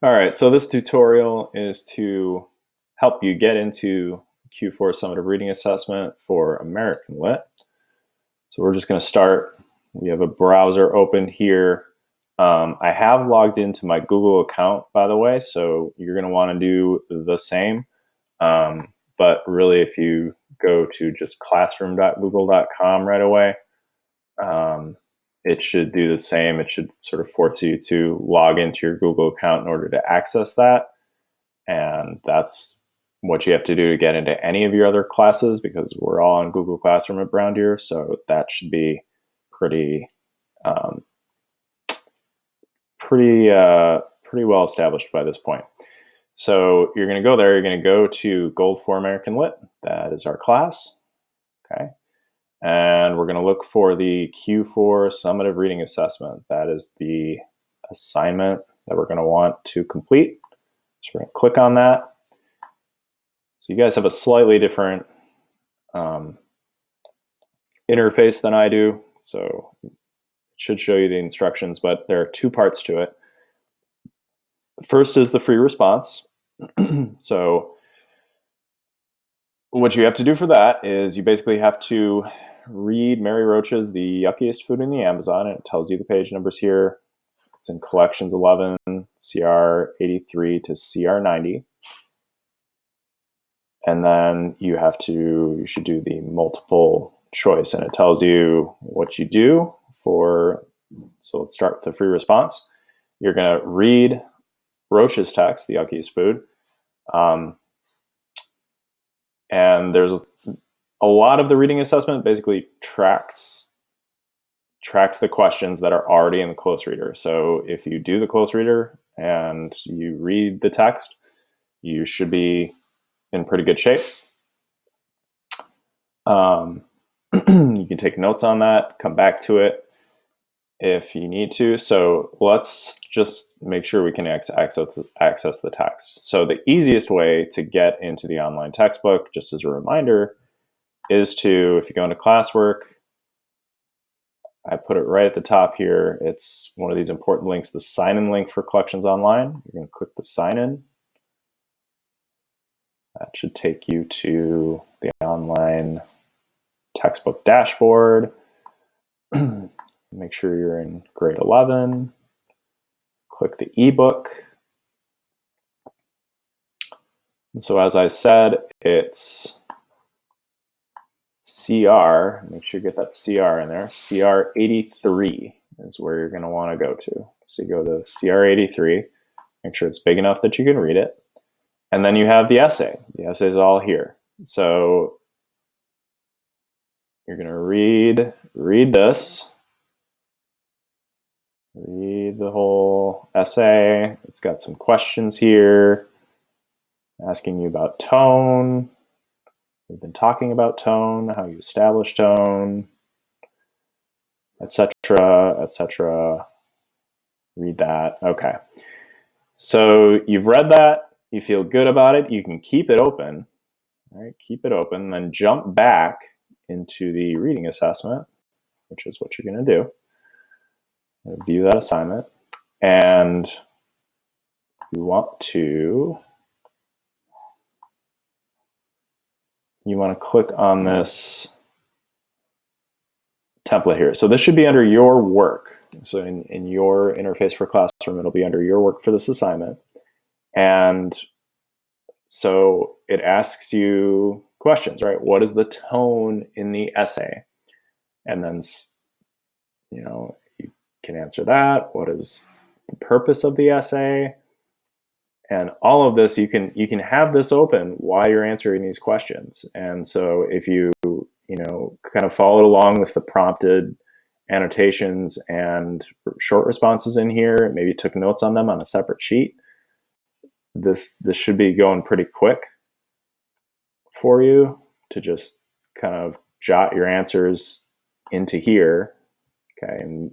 All right, so this tutorial is to help you get into Q4 Summative Reading Assessment for American Lit. So we're just going to start. We have a browser open here. I have logged into my Google account, by the way, so you're going to want to do the same. But really, if you go to just classroom.google.com right away, it should do the same. It should sort of force you to log into your Google account in order to access that. And that's what you have to do to get into any of your other classes, because we're all on Google Classroom at Brown Deer. So that should be pretty well established by this point. So you're going to go there. You're going to go to Gold for American Lit. That is our class. Okay. And we're going to look for the Q4 Summative Reading Assessment. That is the assignment that we're going to want to complete. So we're going to click on that. So you guys have a slightly different interface than I do. So it should show you the instructions, but there are two parts to it. First is the free response. So what you have to do for that is you basically have to read Mary Roach's The Yuckiest Food in the Amazon, and it tells you the page numbers here. It's in collections 11, CR 83 to CR 90. And then you should do the multiple choice, and it tells you what you do for, so let's start with the free response. You're going to read Roach's text, The Yuckiest Food. And there's a lot of the reading assessment basically tracks the questions that are already in the close reader. So if you do the close reader and you read the text, you should be in pretty good shape. You can take notes on that, come back to it if you need to. So let's just make sure we can access the text. So the easiest way to get into the online textbook, just as a reminder, is to, if you go into classwork, I put it right at the top here. It's one of these important links, the sign-in link for Collections Online. You're going to click the sign-in. That should take you to the online textbook dashboard. Make sure you're in grade 11. Click the ebook. And so as I said, it's CR, make sure you get that CR in there. CR 83 is where you're going to want to go to. So you go to CR 83, make sure it's big enough that you can read it. And then you have the essay. The essay is all here. So you're going to read this. Read the whole essay. It's got some questions here asking you about tone. We've been talking about tone, how you establish tone, etc., etc. Read that. Okay. So you've read that. You feel good about it. You can keep it open. All right, keep it open. Then jump back into the reading assessment, which is what you're going to do. View that assignment. And you want to click on this template here. So this should be under your work. So in your interface for Classroom, it'll be under your work for this assignment. And so it asks you questions, right? What is the tone in the essay? And then, you can answer that. What is the purpose of the essay? And all of this, you can have this open while you're answering these questions. And so if you kind of followed along with the prompted annotations and short responses in here, maybe took notes on them on a separate sheet, this should be going pretty quick for you to just kind of jot your answers into here. Okay, and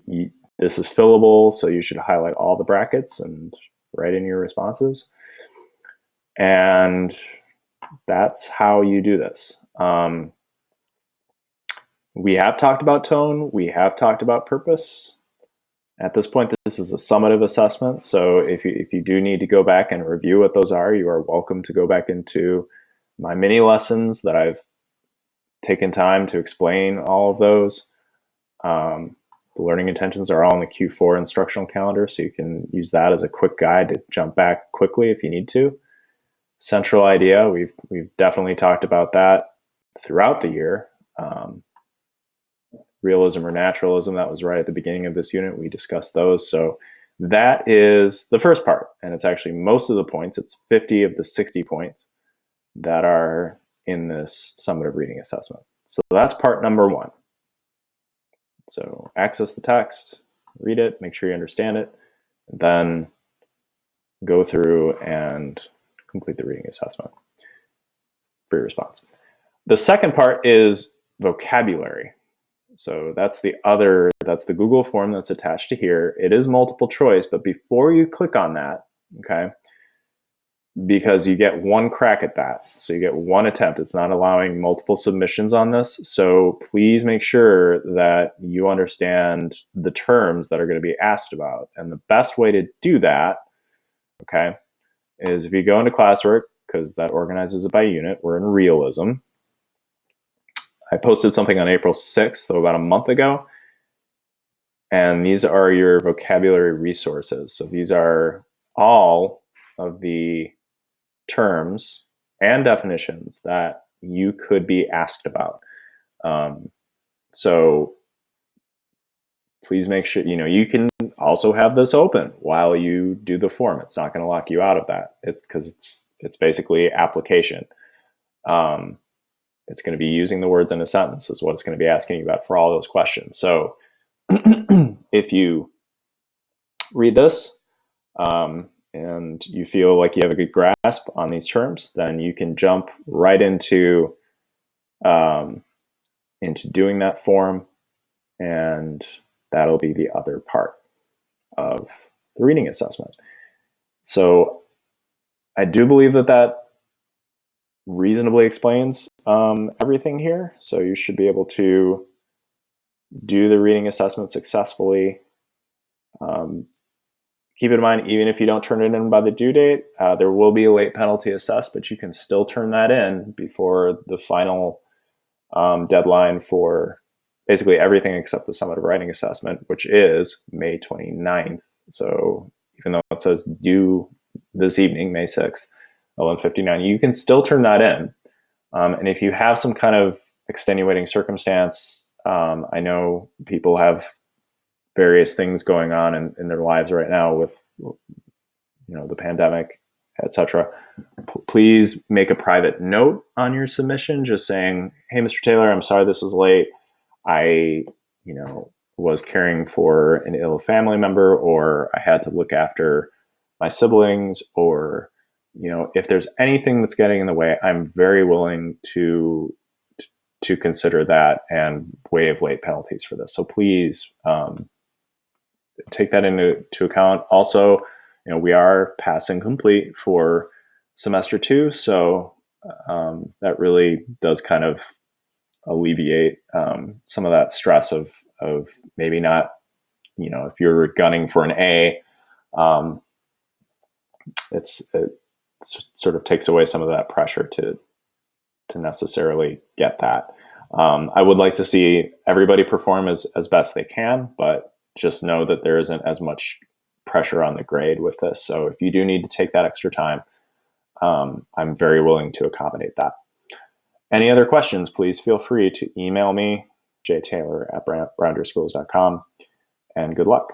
this is fillable, so you should highlight all the brackets and write in your responses. And that's how you do this. We have talked about tone. We have talked about purpose. At this point, this is a summative assessment. So if you do need to go back and review what those are, you are welcome to go back into my mini lessons that I've taken time to explain all of those. The learning intentions are all in the Q4 instructional calendar, so you can use that as a quick guide to jump back quickly if you need to. Central idea, we've definitely talked about that throughout the year. Realism or naturalism, that was right at the beginning of this unit. We discussed those. So that is the first part, and it's actually most of the points. It's 50 of the 60 points that are in this summative reading assessment. So that's part number 1. So access the text, read it, make sure you understand it, and then go through and complete the reading assessment for your response. The second part is vocabulary. So that's the Google form that's attached to here. It is multiple choice, but before you click on that, okay, because you get one crack at that. So you get one attempt. It's not allowing multiple submissions on this. So please make sure that you understand the terms that are going to be asked about. And the best way to do that, okay, is if you go into classwork, because that organizes it by unit, we're in realism. I posted something on April 6th, so about a month ago. And these are your vocabulary resources. So these are all of the terms and definitions that you could be asked about. So please make sure, you can also have this open while you do the form. It's not going to lock you out of that. It's because it's basically application. It's going to be using the words in a sentence is what it's going to be asking you about for all those questions. So if you read this and you feel like you have a good grasp on these terms, then you can jump right into doing that form, and that'll be the other part of the reading assessment. So I do believe that reasonably explains everything here. So you should be able to do the reading assessment successfully. Keep in mind, even if you don't turn it in by the due date, there will be a late penalty assessed, but you can still turn that in before the final deadline for basically everything except the summative writing assessment, which is May 29th. So even though it says due this evening, May 6th, 11:59, you can still turn that in. And if you have some kind of extenuating circumstance, I know people have various things going on in their lives right now with the pandemic, etc. Please make a private note on your submission just saying, hey, Mr. Taylor, I'm sorry this is late. I was caring for an ill family member, or I had to look after my siblings, or if there's anything that's getting in the way, I'm very willing to consider that and waive late penalties for this. So please take that into account. Also, we are passing complete for semester 2, so that really does kind of alleviate some of that stress of maybe not, if you're gunning for an A, it sort of takes away some of that pressure to necessarily get that. I would like to see everybody perform as best they can, but just know that there isn't as much pressure on the grade with this. So if you do need to take that extra time, I'm very willing to accommodate that. Any other questions, please feel free to email me, jtaylor@browndeerschools.com, and good luck.